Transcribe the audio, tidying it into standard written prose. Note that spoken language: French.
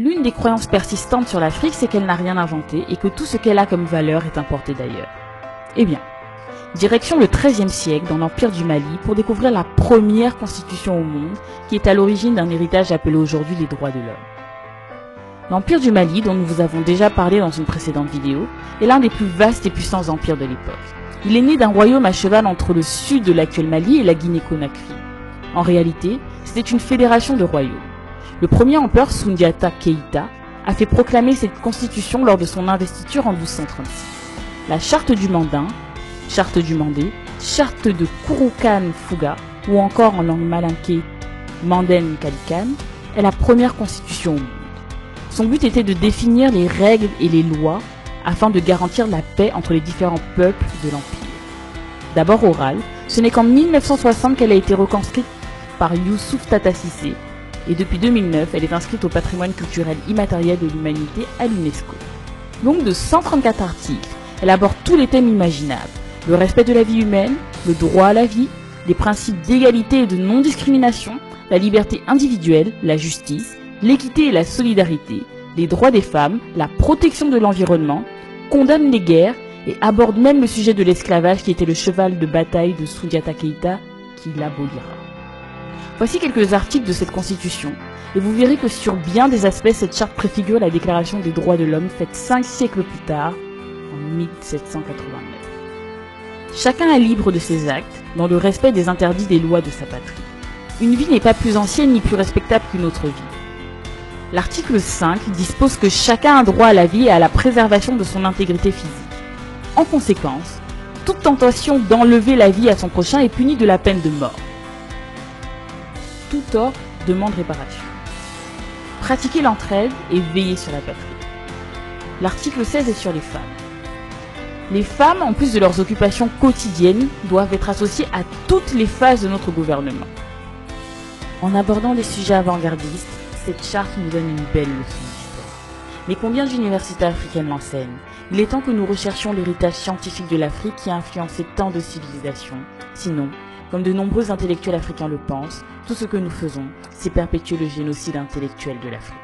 L'une des croyances persistantes sur l'Afrique, c'est qu'elle n'a rien inventé et que tout ce qu'elle a comme valeur est importé d'ailleurs. Eh bien, direction le XIIIe siècle dans l'Empire du Mali pour découvrir la première constitution au monde qui est à l'origine d'un héritage appelé aujourd'hui les droits de l'homme. L'Empire du Mali, dont nous vous avons déjà parlé dans une précédente vidéo, est l'un des plus vastes et puissants empires de l'époque. Il est né d'un royaume à cheval entre le sud de l'actuel Mali et la Guinée-Conakry. En réalité, c'était une fédération de royaumes. Le premier empereur Soundiata Keïta a fait proclamer cette constitution lors de son investiture en 1236. La charte du Mandin, charte du Mandé, charte de Kouroukan Fouga ou encore en langue malinké Manden Kalikan est la première constitution au monde. Son but était de définir les règles et les lois afin de garantir la paix entre les différents peuples de l'Empire. D'abord orale, ce n'est qu'en 1960 qu'elle a été reconstruite par Youssouf Tata Cissé et depuis 2009, elle est inscrite au patrimoine culturel immatériel de l'humanité à l'UNESCO. Longue de 134 articles, elle aborde tous les thèmes imaginables, le respect de la vie humaine, le droit à la vie, les principes d'égalité et de non-discrimination, la liberté individuelle, la justice, l'équité et la solidarité, les droits des femmes, la protection de l'environnement, condamne les guerres et aborde même le sujet de l'esclavage qui était le cheval de bataille de Soundiata Keïta qui l'abolira. Voici quelques articles de cette constitution et vous verrez que sur bien des aspects cette charte préfigure la déclaration des droits de l'homme faite 5 siècles plus tard, en 1789. Chacun est libre de ses actes dans le respect des interdits des lois de sa patrie. Une vie n'est pas plus ancienne ni plus respectable qu'une autre vie. L'article 5 dispose que chacun a droit à la vie et à la préservation de son intégrité physique. En conséquence, toute tentation d'enlever la vie à son prochain est punie de la peine de mort. Tout tort demande réparation. Pratiquer l'entraide et veiller sur la patrie. L'article 16 est sur les femmes. Les femmes, en plus de leurs occupations quotidiennes, doivent être associées à toutes les phases de notre gouvernement. En abordant des sujets avant-gardistes, cette charte nous donne une belle leçon d'histoire. Mais combien d'universités africaines l'enseignent? Il est temps que nous recherchions l'héritage scientifique de l'Afrique qui a influencé tant de civilisations. Sinon, comme de nombreux intellectuels africains le pensent, tout ce que nous faisons, c'est perpétuer le génocide intellectuel de l'Afrique.